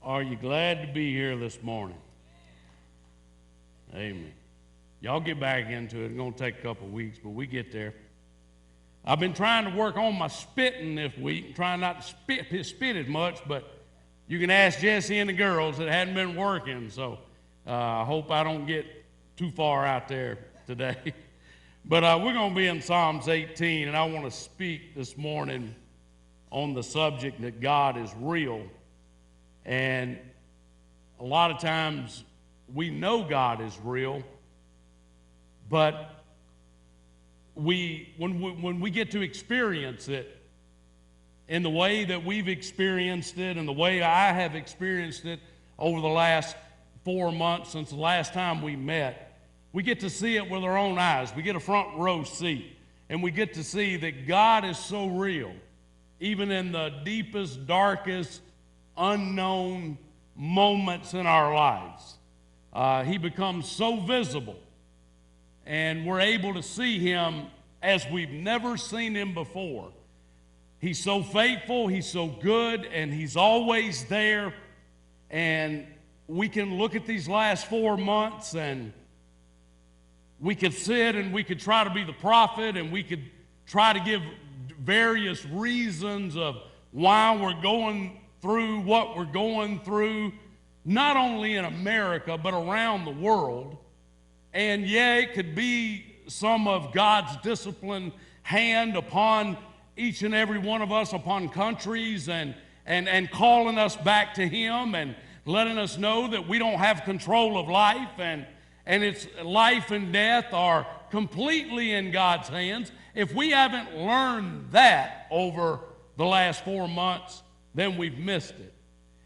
Are you glad to be here this morning? Amen. Y'all get back into it. It's going to take a couple of weeks, but we get there. I've been trying to work on my spitting this week, trying not to spit as much, but you can ask Jesse and the girls. It hadn't been working, so I hope I don't get too far out there today. But we're going to be in Psalms 18, and I want to speak this morning on the subject that God is real. And a lot of times we know God is real, but when we get to experience it in the way that we've experienced it and the way I have experienced it over the last 4 months since the last time we met, we get to see it with our own eyes. We get a front row seat, and we get to see that God is so real, even in the deepest, darkest, unknown moments in our lives. He becomes so visible, and we're able to see him as we've never seen him before. He's so faithful, he's so good, and he's always there. And we can look at these last 4 months, and we could sit and we could try to be the prophet, and we could try to give various reasons of why we're going through what we're going through, not only in America, but around the world. And yeah, it could be some of God's disciplined hand upon each and every one of us, upon countries, and calling us back to him and letting us know that we don't have control of life, and it's life and death are completely in God's hands. If we haven't learned that over the last 4 months, then we've missed it.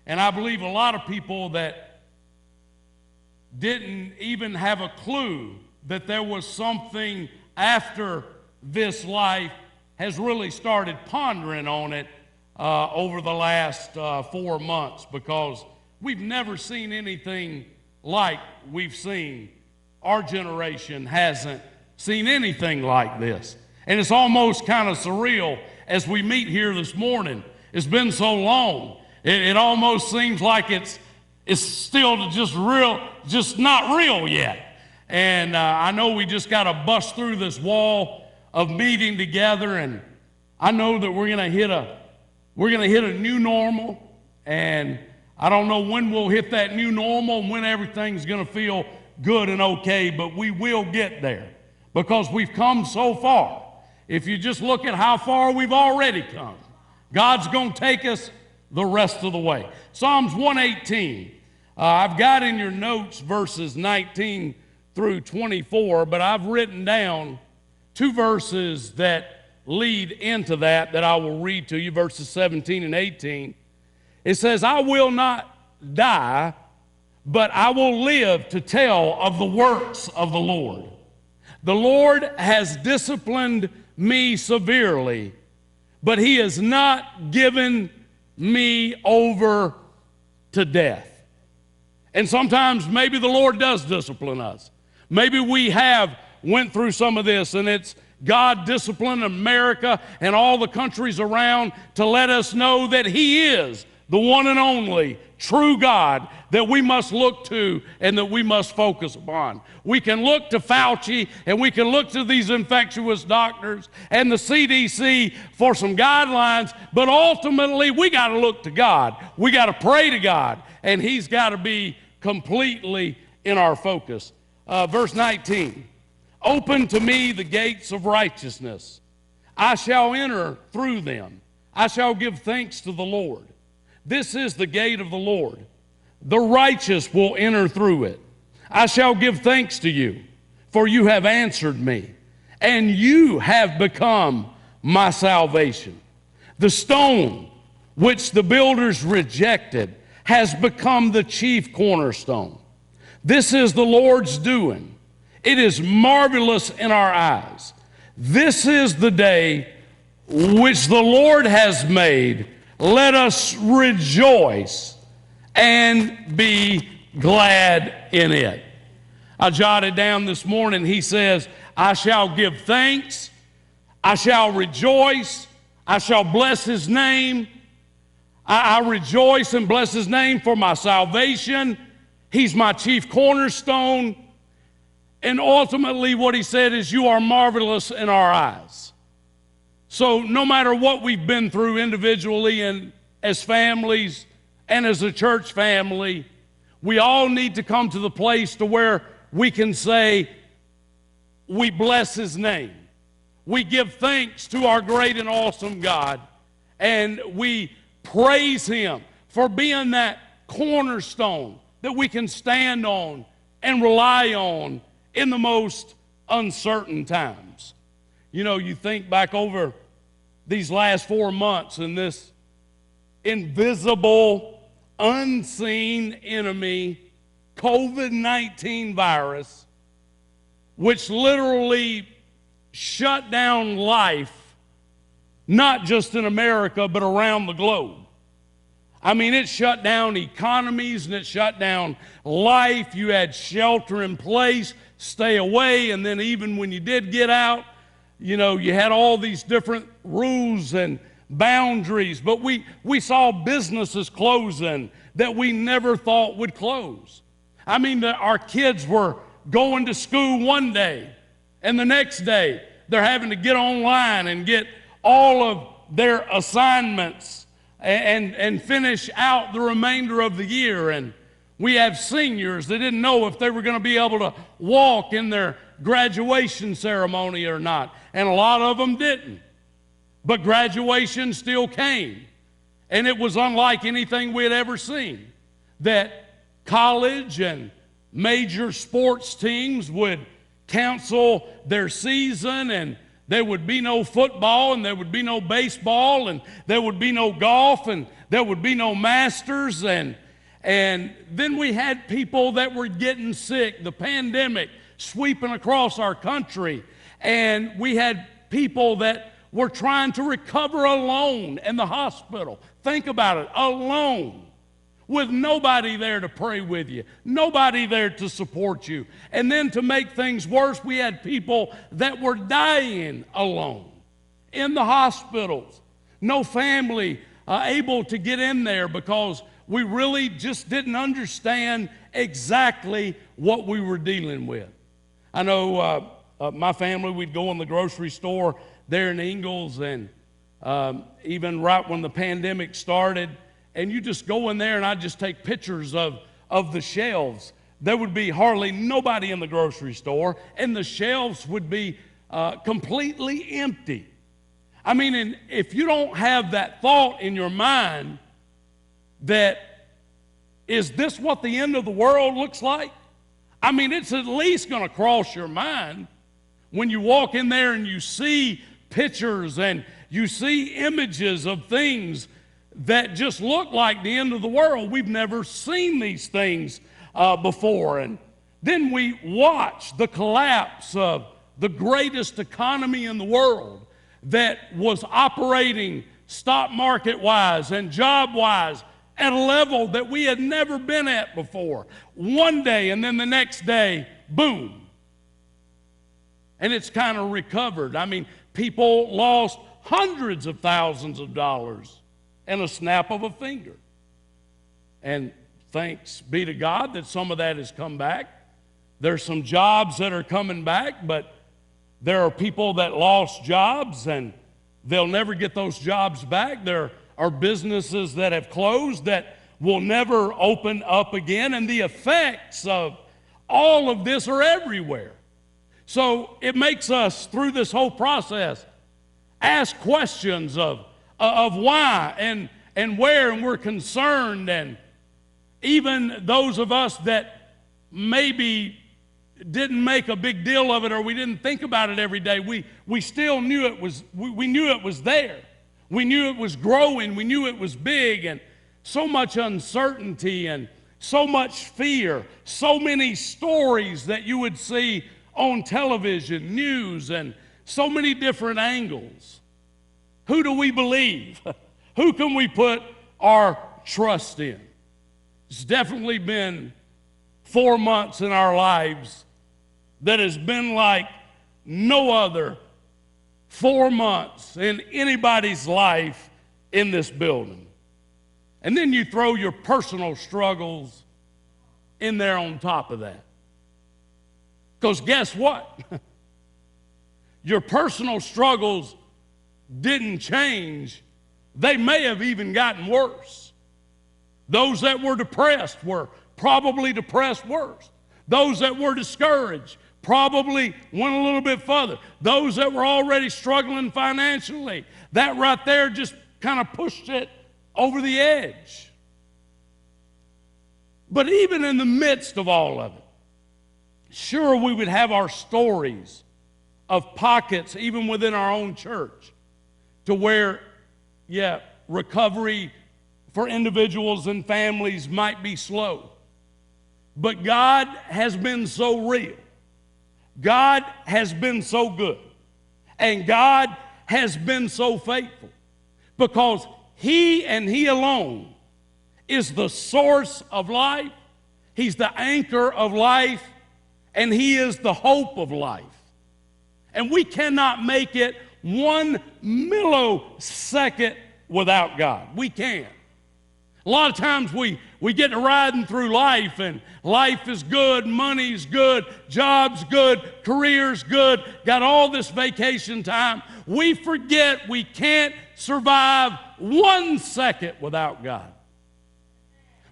And I believe a lot of people that didn't even have a clue that there was something after this life has really started pondering on it over the last 4 months, because we've never seen anything like we've seen. Our generation hasn't seen anything like this. And it's almost kind of surreal as we meet here this morning. It's been so long. It almost seems like it's still just not real yet. And I know we just got to bust through this wall of meeting together, and I know that we're going to hit a new normal, and I don't know when we'll hit that new normal and when everything's going to feel good and okay, but we will get there because we've come so far. If you just look at how far we've already come, God's going to take us the rest of the way. Psalms 118. I've got in your notes verses 19 through 24, but I've written down 2 verses that lead into that I will read to you, verses 17 and 18. It says, I will not die, but I will live to tell of the works of the Lord. The Lord has disciplined me severely, but he has not given me over to death. And sometimes maybe the Lord does discipline us. Maybe we have went through some of this, and it's God disciplined America and all the countries around to let us know that he is the one and only true God that we must look to and that we must focus upon. We can look to Fauci, and we can look to these infectious doctors and the CDC for some guidelines, but ultimately we got to look to God. We got to pray to God, and he's got to be completely in our focus. Verse 19, open to me the gates of righteousness. I shall enter through them. I shall give thanks to the Lord. This is the gate of the Lord. The righteous will enter through it. I shall give thanks to you, for you have answered me, and you have become my salvation. The stone which the builders rejected has become the chief cornerstone. This is the Lord's doing. It is marvelous in our eyes. This is the day which the Lord has made. Let us rejoice and be glad in it. I jotted down this morning, he says, I shall give thanks, I shall rejoice, I shall bless his name, I rejoice and bless his name for my salvation. He's my chief cornerstone. And ultimately what he said is, you are marvelous in our eyes. So no matter what we've been through individually and as families and as a church family, we all need to come to the place to where we can say, we bless his name. We give thanks to our great and awesome God. And we praise him for being that cornerstone that we can stand on and rely on in the most uncertain times. You know, you think back over these last 4 months and this invisible, unseen enemy, COVID-19 virus, which literally shut down life, not just in America, but around the globe. I mean, it shut down economies and it shut down life. You had shelter in place, stay away, and then even when you did get out, you know, you had all these different rules and boundaries. But we saw businesses closing that we never thought would close. I mean, our kids were going to school one day, and the next day they're having to get online and get all of their assignments and finish out the remainder of the year. And we have seniors that didn't know if they were going to be able to walk in their graduation ceremony or not. And a lot of them didn't. But graduation still came. And it was unlike anything we had ever seen. That college and major sports teams would cancel their season, and there would be no football, and there would be no baseball, and there would be no golf, and there would be no Masters. And then we had people that were getting sick, the pandemic sweeping across our country. And we had people that were trying to recover alone in the hospital. Think about it, alone, with nobody there to pray with you, nobody there to support you. And then to make things worse, we had people that were dying alone in the hospitals. No family able to get in there because we really just didn't understand exactly what we were dealing with. I know my family, we'd go in the grocery store there in Ingalls, and even right when the pandemic started, and you just go in there and I'd just take pictures of the shelves. There would be hardly nobody in the grocery store, and the shelves would be completely empty. I mean, and if you don't have that thought in your mind that, is this what the end of the world looks like? I mean, it's at least going to cross your mind when you walk in there and you see pictures and you see images of things that just look like the end of the world. We've never seen these things before. And then we watch the collapse of the greatest economy in the world that was operating stock market-wise and job-wise at a level that we had never been at before. One day, and then the next day, boom. And it's kind of recovered. I mean, people lost hundreds of thousands of dollars in a snap of a finger. And thanks be to God that some of that has come back. There's some jobs that are coming back, but there are people that lost jobs and they'll never get those jobs back. There are businesses that have closed that will never open up again, and the effects of all of this are everywhere. So it makes us, through this whole process, ask questions of why and where, and we're concerned. And even those of us that maybe didn't make a big deal of it, or we didn't think about it every day, we still knew it was, we knew it was there. We knew it was growing. We knew it was big, and so much uncertainty and so much fear, so many stories that you would see on television, news, and so many different angles. Who do we believe? Who can we put our trust in? It's definitely been 4 months in our lives that has been like no other 4 months in anybody's life in this building. And then you throw your personal struggles in there on top of that. Because guess what? Your personal struggles didn't change. They may have even gotten worse. Those that were depressed were probably depressed worse. Those that were discouraged probably went a little bit further. Those that were already struggling financially, that right there just kind of pushed it over the edge. But even in the midst of all of it, sure, we would have our stories of pockets, even within our own church, to where, recovery for individuals and families might be slow. But God has been so real. God has been so good. And God has been so faithful, because He and He alone is the source of life. He's the anchor of life, and He is the hope of life. And we cannot make it 1 millisecond without God. We can't. A lot of times we get to riding through life, and life is good, money's good, job's good, career's good, got all this vacation time. We forget we can't survive 1 second without God.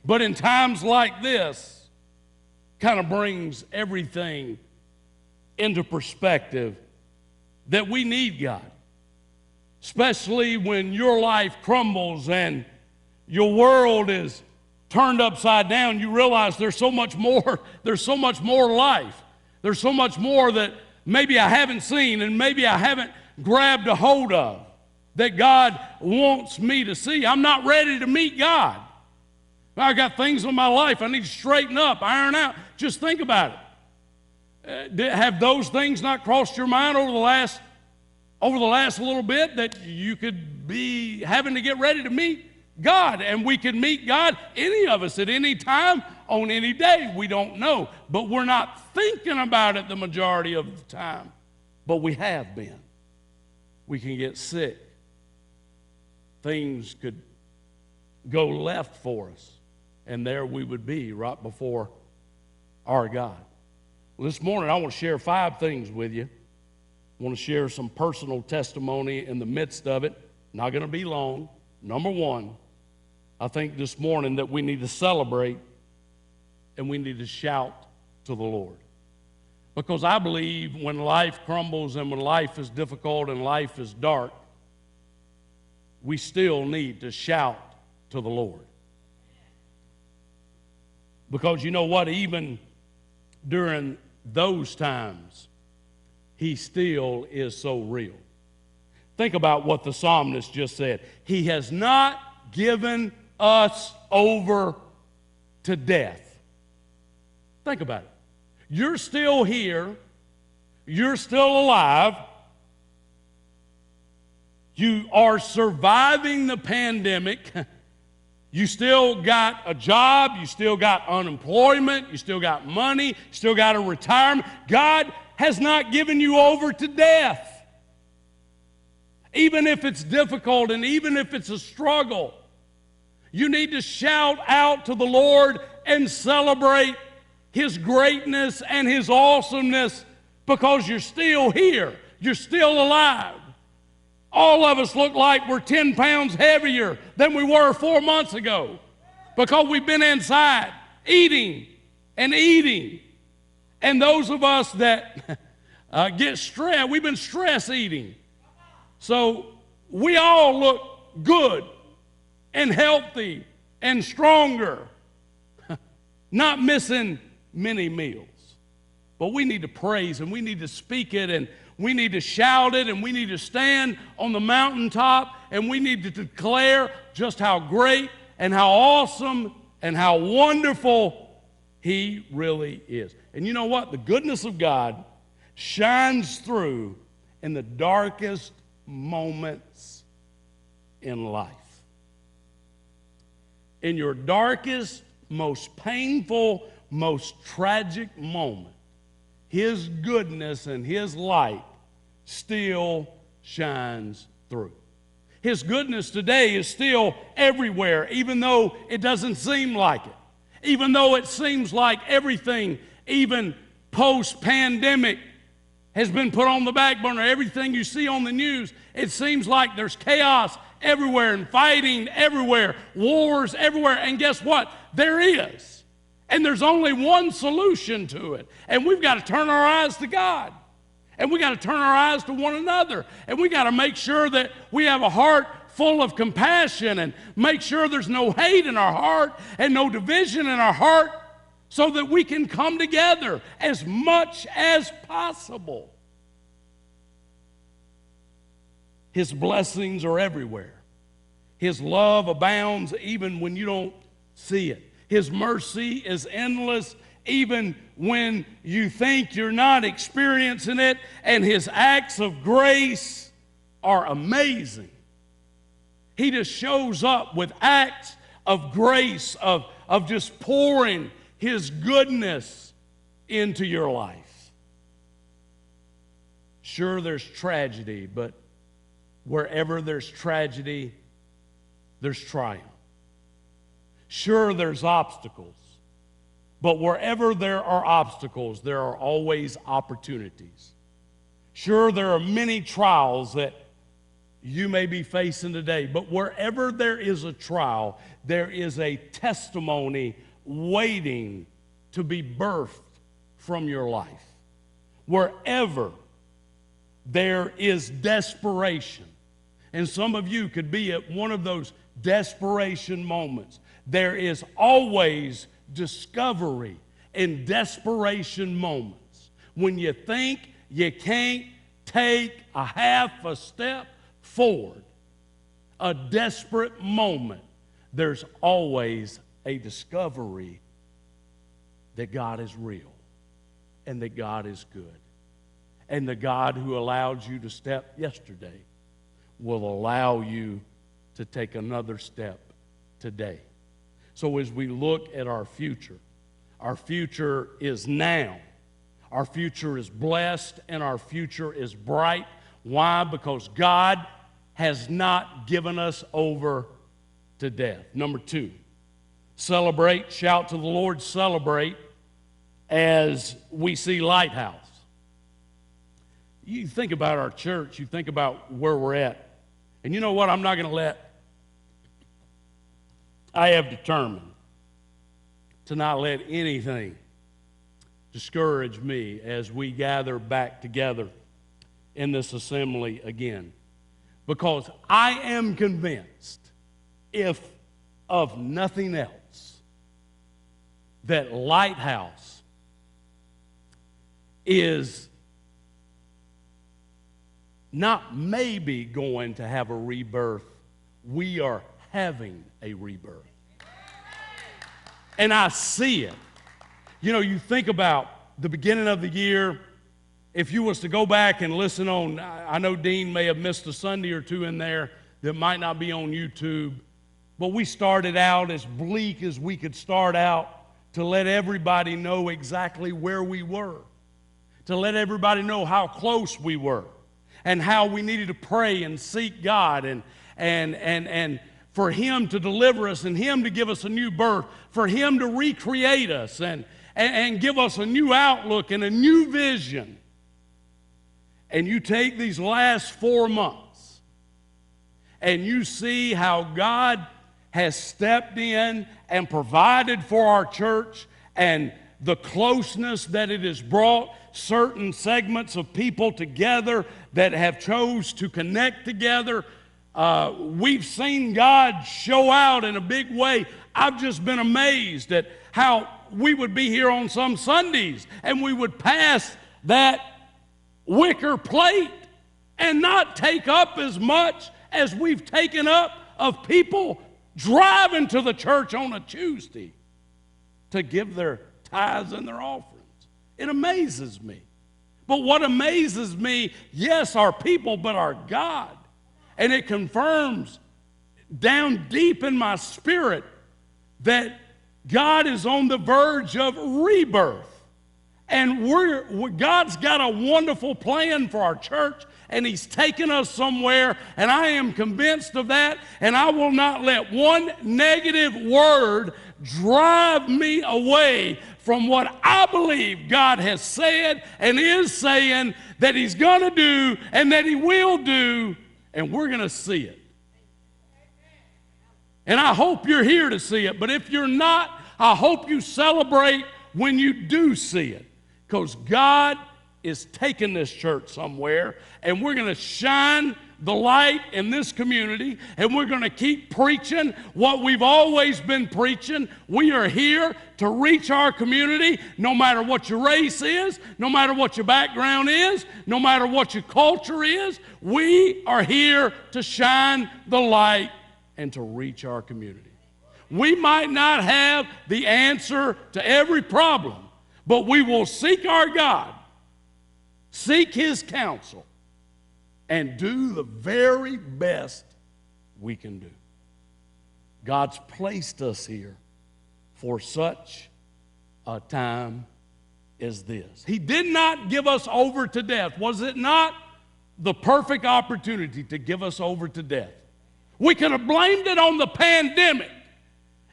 But in times like this, kind of brings everything into perspective that we need God. Especially when your life crumbles and your world is turned upside down, you realize there's so much more. There's so much more life. There's so much more that maybe I haven't seen and maybe I haven't grabbed a hold of that God wants me to see. I'm not ready to meet God. I got things in my life I need to straighten up, iron out. Just think about it. Have those things not crossed your mind over the last little bit, that you could be having to get ready to meet God? And we can meet God, any of us, at any time, on any day. We don't know. But we're not thinking about it the majority of the time. But we have been. We can get sick. Things could go left for us. And there we would be right before our God. Well, this morning I want to share 5 things with you. I want to share some personal testimony in the midst of it. Not going to be long. Number 1, I think this morning that we need to celebrate and we need to shout to the Lord. Because I believe when life crumbles and when life is difficult and life is dark, we still need to shout to the Lord. Because you know what? Even during those times, He still is so real. Think about what the psalmist just said. He has not given us over to death. Think about it. You're still here. You're still alive. You are surviving the pandemic. You still got a job. You still got unemployment. You still got money. You still got a retirement. God has not given you over to death. Even if it's difficult and even if it's a struggle, you need to shout out to the Lord and celebrate His greatness and His awesomeness, because you're still here. You're still alive. All of us look like we're 10 pounds heavier than we were 4 months ago, because we've been inside eating and eating. And those of us that get stressed, we've been stress eating. So we all look good and healthy and stronger, not missing many meals. But we need to praise and we need to speak it and we need to shout it and we need to stand on the mountaintop and we need to declare just how great and how awesome and how wonderful He really is. And you know what? The goodness of God shines through in the darkest moments in life. In your darkest, most painful, most tragic moment, His goodness and His light still shines through. His goodness today is still everywhere, even though it doesn't seem like it. Even though it seems like everything, even post-pandemic, has been put on the back burner. Everything you see on the news, it seems like there's chaos everywhere and fighting everywhere, wars everywhere. And guess what? There is. And there's only one solution to it. And we've got to turn our eyes to God. And we got to turn our eyes to one another. And we got to make sure that we have a heart full of compassion and make sure there's no hate in our heart and no division in our heart so that we can come together as much as possible. His blessings are everywhere. His love abounds even when you don't see it. His mercy is endless even when you think you're not experiencing it, and His acts of grace are amazing. He just shows up with acts of grace, of just pouring His goodness into your life. Sure, there's tragedy, but wherever there's tragedy, there's triumph. Sure, there's obstacles, but wherever there are obstacles, there are always opportunities. Sure, there are many trials that you may be facing today, but wherever there is a trial, there is a testimony waiting to be birthed from your life. Wherever there is desperation, and some of you could be at one of those desperation moments, there is always discovery in desperation moments. When you think you can't take a half a step forward, a desperate moment, there's always a discovery that God is real and that God is good. And the God who allowed you to step yesterday will allow you to take another step today. So as we look at our future is now. Our future is blessed and our future is bright. Why? Because God has not given us over to death. Number 2, celebrate, shout to the Lord, celebrate as we see Lighthouse. You think about our church, you think about where we're at. And you know what? I have determined to not let anything discourage me as we gather back together in this assembly again. Because I am convinced, if of nothing else, that Lighthouse is not maybe going to have a rebirth. We are having a rebirth. And I see it. You know, you think about the beginning of the year. If you was to go back and listen on, I know Dean may have missed a Sunday or two in there that might not be on YouTube, but we started out as bleak as we could start out to let everybody know exactly where we were, to let everybody know how close we were and how we needed to pray and seek God and for Him to deliver us and Him to give us a new birth, for Him to recreate us and give us a new outlook and a new vision. And you take these last 4 months and you see how God has stepped in and provided for our church and the closeness that it has brought certain segments of people together that have chose to connect together. We've seen God show out in a big way. I've just been amazed at how we would be here on some Sundays and we would pass that wicker plate and not take up as much as we've taken up of people driving to the church on a Tuesday to give their tithes and their offerings. It amazes me. But what amazes me, yes, our people, but our God. And it confirms down deep in my spirit that God is on the verge of rebirth. And God's got a wonderful plan for our church and He's taken us somewhere, and I am convinced of that, and I will not let one negative word drive me away from what I believe God has said and is saying that He's going to do and that He will do, and we're going to see it. And I hope you're here to see it, but if you're not, I hope you celebrate when you do see it, because God is taking this church somewhere, and we're going to shine the light in this community, and we're going to keep preaching what we've always been preaching. We are here to reach our community, no matter what your race is, no matter what your background is, no matter what your culture is. We are here to shine the light and to reach our community. We might not have the answer to every problem, but we will seek our God, seek His counsel, and do the very best we can do. God's placed us here for such a time as this. He did not give us over to death. Was it not the perfect opportunity to give us over to death? We could have blamed it on the pandemic,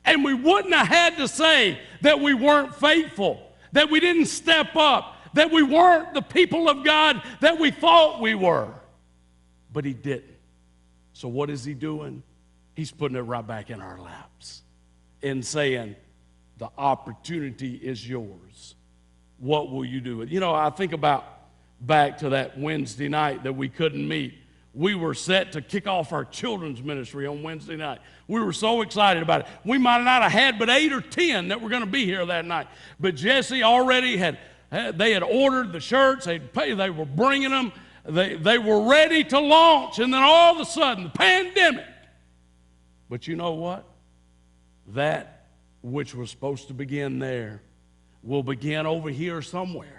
and we wouldn't have had to say that we weren't faithful, that we didn't step up, that we weren't the people of God that we thought we were. But He didn't. So what is He doing? He's putting it right back in our laps and saying, the opportunity is yours. What will you do with it? You know, I think about back to that Wednesday night that we couldn't meet. We were set to kick off our children's ministry on Wednesday night. We were so excited about it. We might not have had but 8 or 10 that were going to be here that night. But Jesse already had ordered the shirts. They were bringing them. They were ready to launch. And then all of a sudden, the pandemic. But you know what? That which was supposed to begin there will begin over here somewhere.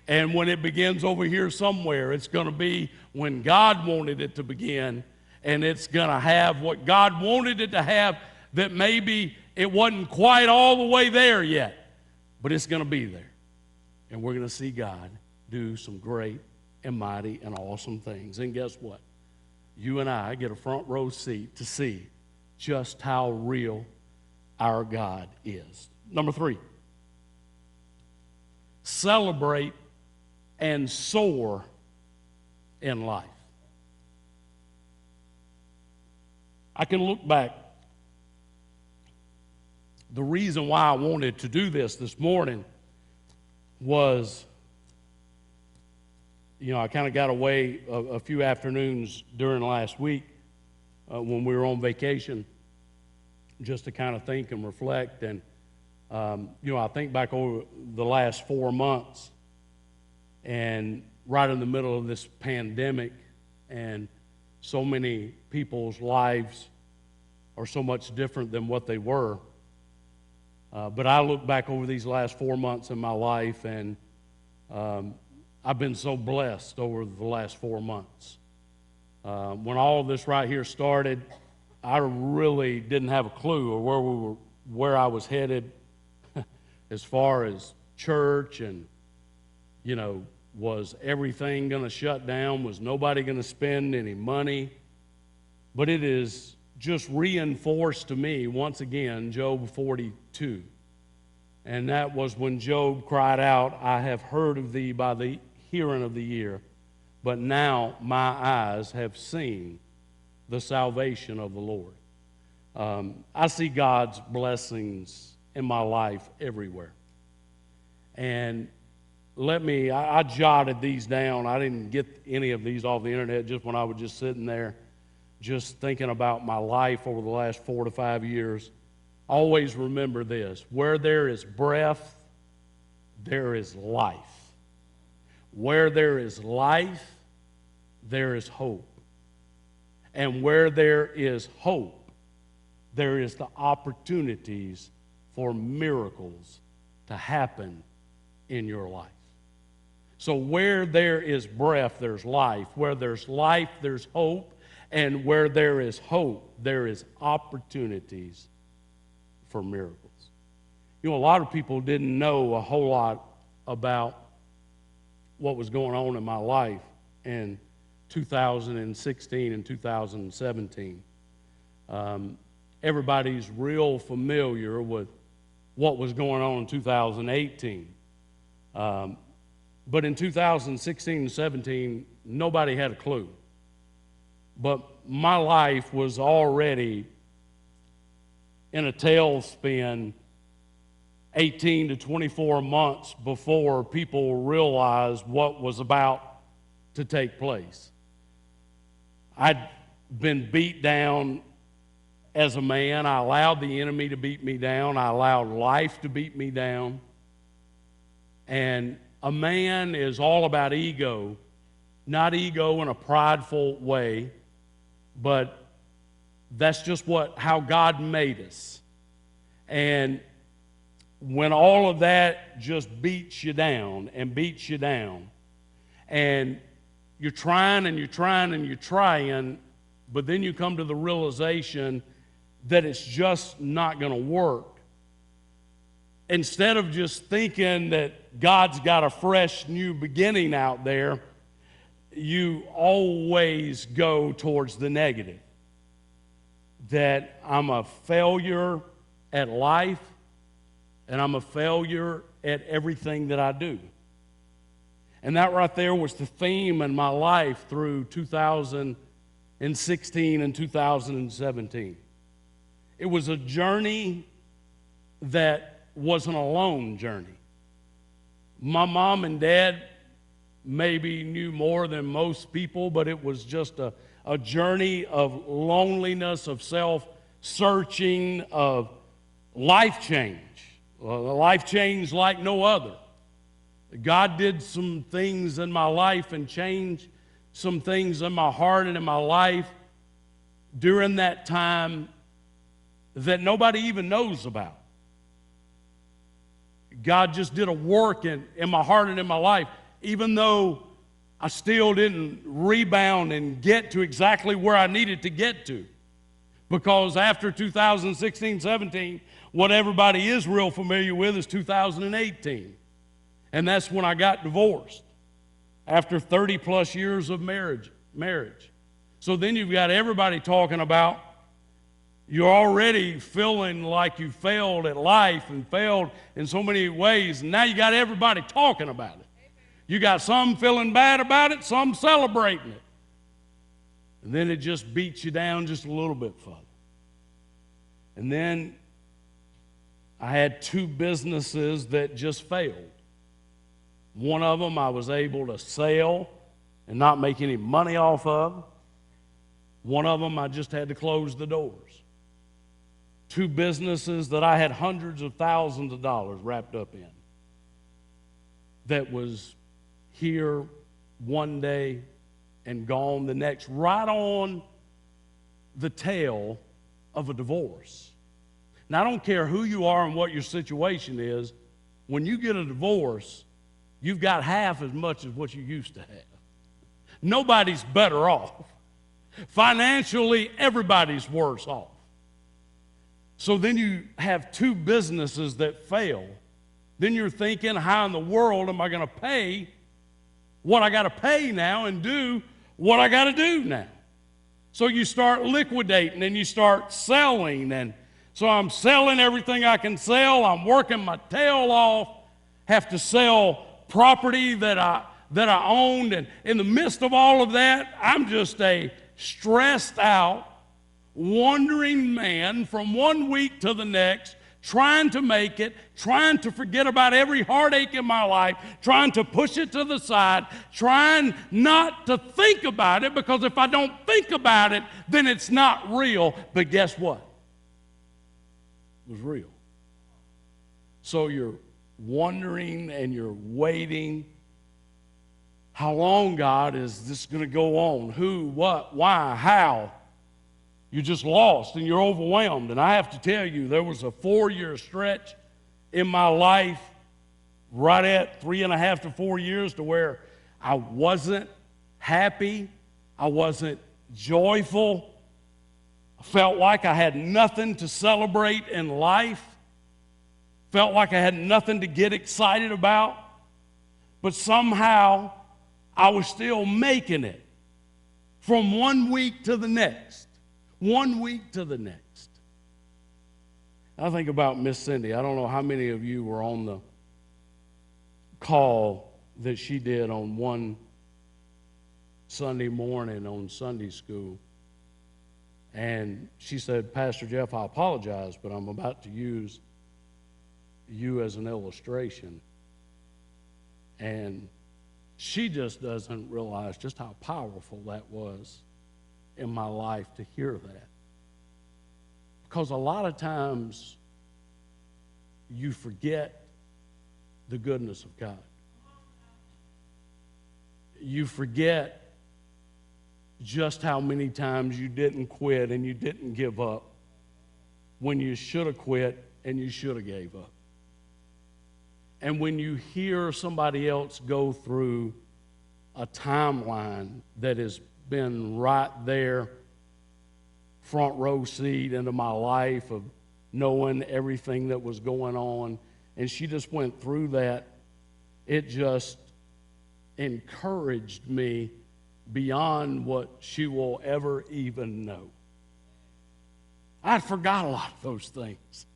And when it begins over here somewhere, it's going to be when God wanted it to begin, and it's going to have what God wanted it to have, that maybe it wasn't quite all the way there yet, but it's going to be there. And we're going to see God do some great and mighty and awesome things. And guess what? You and I get a front row seat to see just how real our God is. Number 3, celebrate and soar in life. I can look back. The reason why I wanted to do this morning was, I kind of got away a few afternoons during last week when we were on vacation, just to kind of think and reflect. And, I think back over the last 4 months, and right in the middle of this pandemic, and so many people's lives are so much different than what they were. But I look back over these last 4 months in my life, and I've been so blessed over the last 4 months. When all of this right here started, I really didn't have a clue of where I was headed as far as church, and, was everything going to shut down? Was nobody going to spend any money? But it is just reinforced to me once again, Job 42. And that was when Job cried out, I have heard of thee by the hearing of the ear, but now my eyes have seen the salvation of the Lord. I see God's blessings in my life everywhere. And I jotted these down. I didn't get any of these off the internet, just when I was just sitting there, just thinking about my life over the last 4 to 5 years. Always remember this: where there is breath, there is life. Where there is life, there is hope. And where there is hope, there is the opportunities for miracles to happen in your life. So where there is breath, there's life. Where there's life, there's hope. And where there is hope, there is opportunities for miracles. A lot of people didn't know a whole lot about what was going on in my life. And 2016 and 2017. Everybody's real familiar with what was going on in 2018. But in 2016 and 17, nobody had a clue. But my life was already in a tailspin 18 to 24 months before people realized what was about to take place. I'd been beat down as a man. I allowed the enemy to beat me down. I allowed life to beat me down. And a man is all about ego, not ego in a prideful way, but that's just how God made us. And when all of that just beats you down and beats you down, and you're trying and you're trying and you're trying, but then you come to the realization that it's just not going to work. Instead of just thinking that God's got a fresh new beginning out there, you always go towards the negative. That I'm a failure at life, and I'm a failure at everything that I do. And that right there was the theme in my life through 2016 and 2017. It was a journey that wasn't a lone journey. My mom and dad maybe knew more than most people, but it was just a journey of loneliness, of self-searching, of life change. A life change like no other. God did some things in my life and changed some things in my heart and in my life during that time that nobody even knows about. God just did a work in my heart and in my life, even though I still didn't rebound and get to exactly where I needed to get to. Because after 2016-17, what everybody is real familiar with is 2018. And that's when I got divorced after 30 plus years of marriage. So then you've got everybody talking about you're already feeling like you failed at life and failed in so many ways. And now you got everybody talking about it. You got some feeling bad about it, some celebrating it. And then it just beats you down just a little bit further. And then I had 2 businesses that just failed. One of them I was able to sell and not make any money off of. One of them I just had to close the doors. 2 businesses that I had hundreds of thousands of dollars wrapped up in. That was here one day and gone the next, right on the tail of a divorce. Now, I don't care who you are and what your situation is. When you get a divorce, you've got half as much as what you used to have. Nobody's better off. Financially, everybody's worse off. So then you have 2 businesses that fail. Then you're thinking, how in the world am I going to pay what I got to pay now and do what I got to do now? So you start liquidating and you start selling. And so I'm selling everything I can sell. I'm working my tail off. Have to sell property that I owned. And in the midst of all of that, I'm just a stressed out, wandering man from one week to the next, trying to make it, trying to forget about every heartache in my life, trying to push it to the side, trying not to think about it, because if I don't think about it, then it's not real. But guess what? It was real. So you're wondering and you're waiting. How long, God, is this going to go on? Who, what, why, how? You're just lost and you're overwhelmed. And I have to tell you, there was a 4-year stretch in my life, right at 3.5 to 4 years, to where I wasn't happy. I wasn't joyful. I felt like I had nothing to celebrate in life. Felt like I had nothing to get excited about. But somehow I was still making it. from 1 week to the next. 1 week to the next. I think about Miss Cindy. I don't know how many of you were on the call that she did on one Sunday morning on Sunday school. And she said, Pastor Jeff, I apologize, but I'm about to use you as an illustration. And she just doesn't realize just how powerful that was in my life to hear that. Because a lot of times you forget the goodness of God. You forget just how many times you didn't quit and you didn't give up when you should have quit and you should have gave up. And when you hear somebody else go through a timeline that has been right there, front row seat into my life of knowing everything that was going on, and she just went through that, it just encouraged me beyond what she will ever even know. I'd forgot a lot of those things.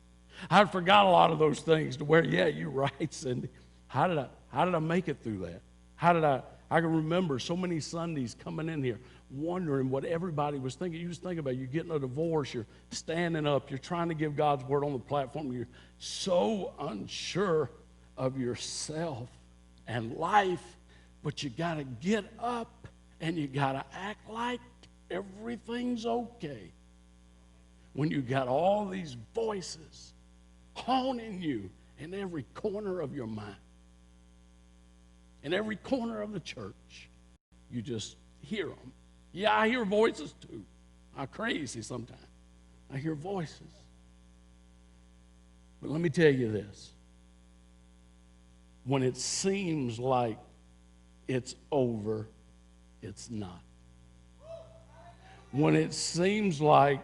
I'd forgot a lot of those things to where, yeah, you're right, Cindy. How did I make it through that? I can remember so many Sundays coming in here wondering what everybody was thinking. You just think about it. You're getting a divorce, you're standing up, you're trying to give God's word on the platform, you're so unsure of yourself and life, but you got to get up and you got to act like everything's okay. When you got all these voices haunting you in every corner of your mind, in every corner of the church, you just hear them. Yeah, I hear voices too. I'm crazy sometimes. I hear voices. But let me tell you this. When it seems like it's over, it's not. When it seems like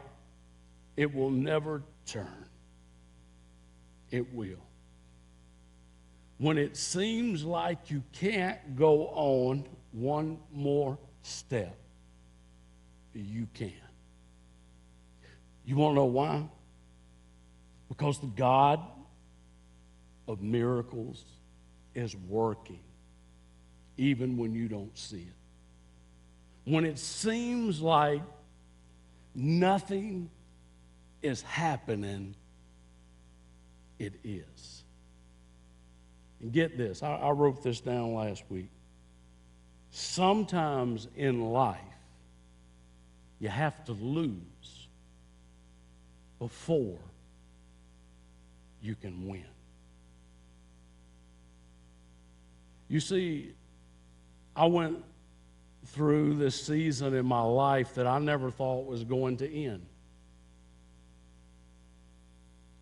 it will never turn, it will. When it seems like you can't go on one more step, you can. You want to know why? Because the God of miracles is working even when you don't see it. When it seems like nothing is happening, it is. And get this, I wrote this down last week. Sometimes in life, you have to lose before you can win. You see, I went through this season in my life that I never thought was going to end.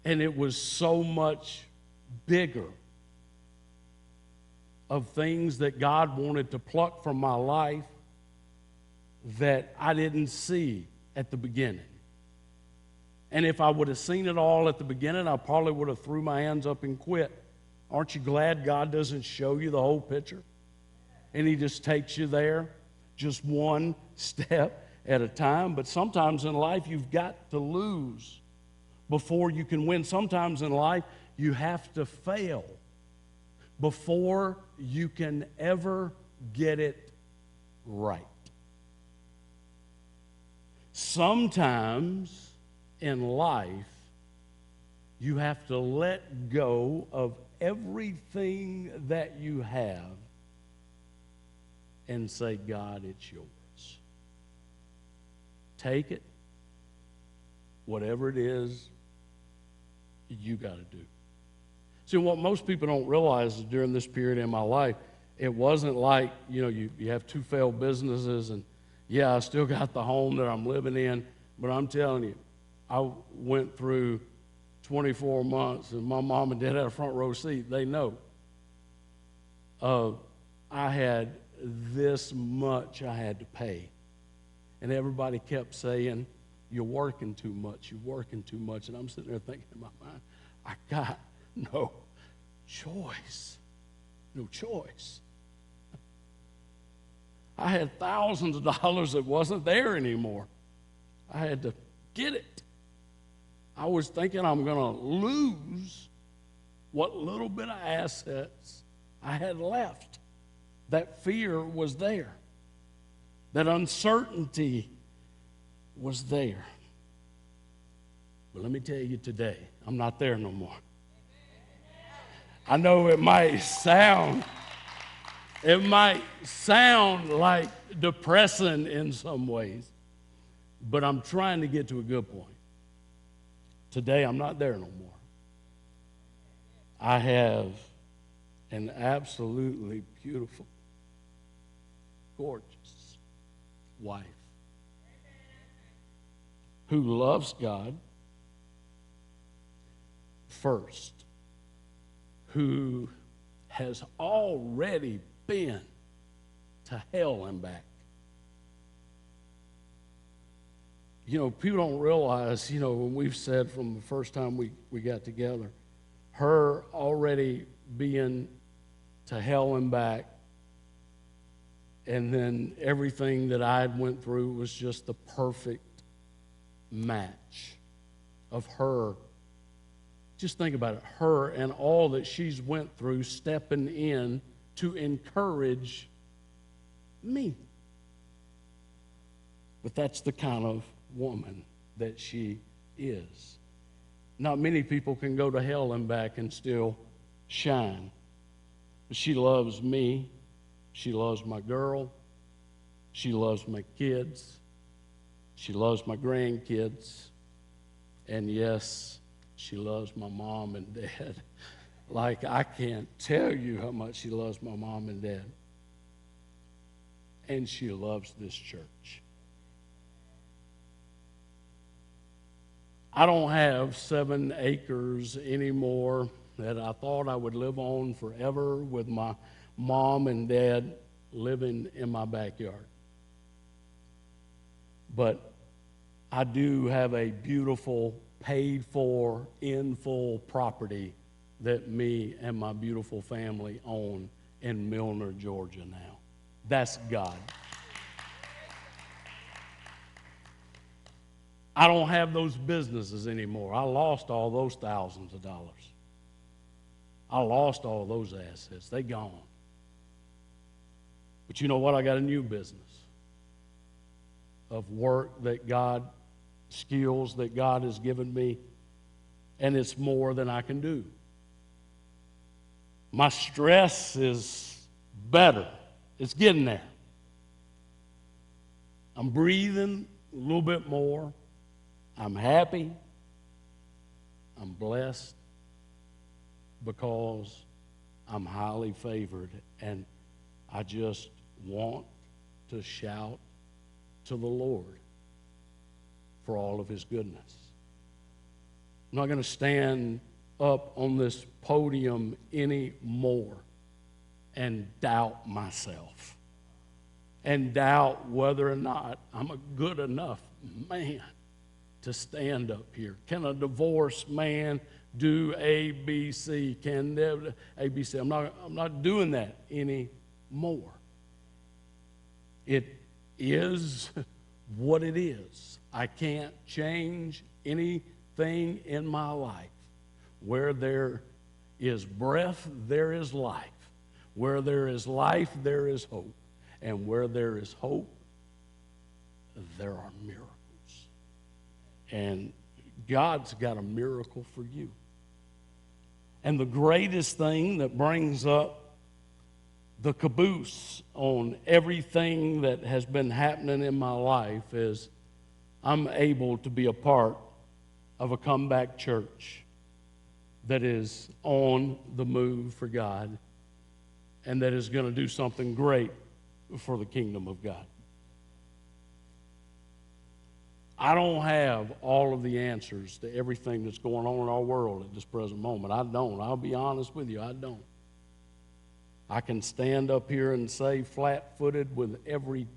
And it was so much bigger of things that God wanted to pluck from my life that I didn't see at the beginning. And if I would have seen it all at the beginning, I probably would have threw my hands up and quit. Aren't you glad God doesn't show you the whole picture? And he just takes you there, just one step at a time. But sometimes in life, you've got to lose before you can win. Sometimes in life, you have to fail before you can ever get it right. Sometimes in life, you have to let go of everything that you have and say, God, it's yours. Take it, whatever it is, you got to do. See, what most people don't realize is during this period in my life, it wasn't like, you have two failed businesses and, yeah, I still got the home that I'm living in, but I'm telling you, I went through 24 months, and my mom and dad had a front row seat. They know. I had this much I had to pay. And everybody kept saying, you're working too much, you're working too much. And I'm sitting there thinking in my mind, I got no choice. No choice. I had thousands of dollars that wasn't there anymore. I had to get it. I was thinking I'm going to lose what little bit of assets I had left. That fear was there. That uncertainty was there. But let me tell you today, I'm not there no more. I know it might sound like depressing in some ways, but I'm trying to get to a good point. Today, I'm not there no more. I have an absolutely beautiful, gorgeous wife who loves God first, who has already been to hell and back. You know, people don't realize, you know, when we've said from the first time we got together, her already being to hell and back, and then everything that I had went through was just the perfect match of her. Just think about it, her and all that she's went through stepping in to encourage me. But that's the kind of woman that she is. Not many people can go to hell and back and still shine. But she loves me. She loves my girl. She loves my kids. She loves my grandkids. And yes, she loves my mom and dad. Like, I can't tell you how much she loves my mom and dad. And she loves this church. I don't have 7 acres anymore that I thought I would live on forever with my mom and dad living in my backyard. But I do have a beautiful, paid-for, in full property that me and my beautiful family own in Milner, Georgia now. That's God. I don't have those businesses anymore. I lost all those thousands of dollars. I lost all those assets. They gone. But you know what? I got a new business of work that God, skills that God has given me, and it's more than I can do. My stress is better. It's getting there. I'm breathing a little bit more. I'm happy. I'm blessed because I'm highly favored, and I just want to shout to the Lord for all of his goodness. I'm not going to stand up on this podium anymore and doubt myself and doubt whether or not I'm a good enough man to stand up here. Can a divorced man do ABC? Can ABC? I'm not doing that anymore. It is what it is. I can't change anything in my life. Where there is breath, there is life. Where there is life, there is hope. And where there is hope, there are miracles. And God's got a miracle for you. And the greatest thing that brings up the caboose on everything that has been happening in my life is I'm able to be a part of a comeback church that is on the move for God and that is going to do something great for the kingdom of God. I don't have all of the answers to everything that's going on in our world at this present moment. I don't. I'll be honest with you, I don't. I can stand up here and say flat-footed with every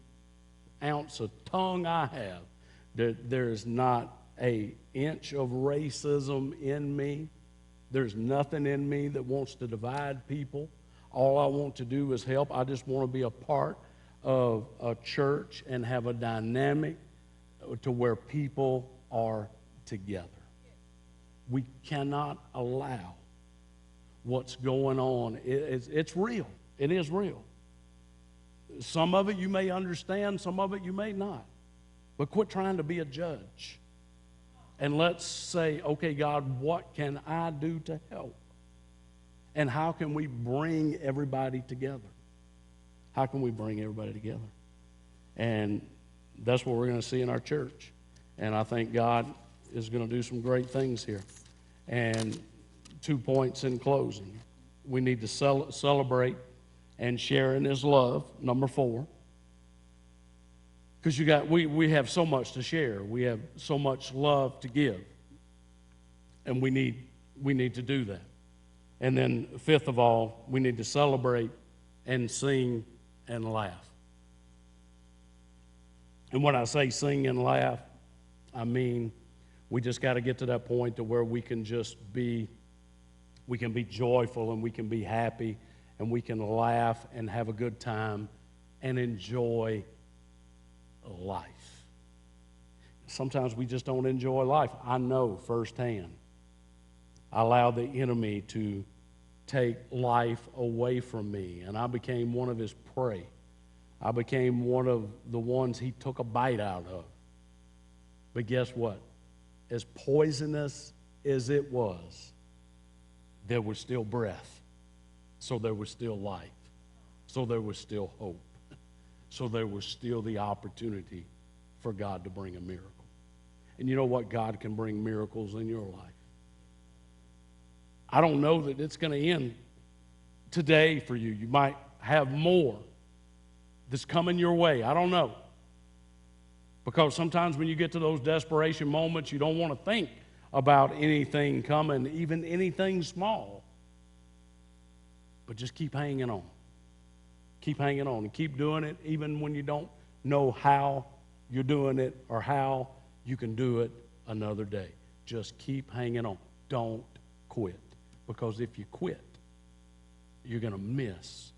ounce of tongue I have that there's not an inch of racism in me. There's nothing in me that wants to divide people. All I want to do is help. I just want to be a part of a church and have a dynamic to where people are together. We cannot allow what's going on. It's real. It is real. Some of it you may understand, some of it you may not. But quit trying to be a judge. And let's say, okay, God, what can I do to help? And how can we bring everybody together? How can we bring everybody together? And that's what we're going to see in our church. And I think God is going to do some great things here. And 2 points in closing. We need to celebrate and share in His love, number 4. Because we have so much to share. We have so much love to give. And we need to do that. And then 5th of all, we need to celebrate and sing and laugh. And when I say sing and laugh, I mean we just got to get to that point to where we can be joyful and we can be happy and we can laugh and have a good time and enjoy life. Sometimes we just don't enjoy life. I know firsthand. I allowed the enemy to take life away from me, and I became one of his prey. I became one of the ones he took a bite out of. But guess what? As poisonous as it was, there was still breath. So there was still life. So there was still hope. So there was still the opportunity for God to bring a miracle. And you know what? God can bring miracles in your life. I don't know that it's going to end today for you. You might have more that's coming your way. I don't know. Because sometimes when you get to those desperation moments, you don't want to think about anything coming, even anything small. But just keep hanging on. Keep hanging on and keep doing it even when you don't know how you're doing it or how you can do it another day. Just keep hanging on. Don't quit. Because if you quit, you're going to miss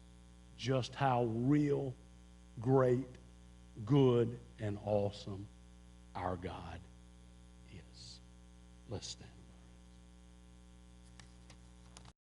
just how real, great, good, and awesome our God is. Let's stand.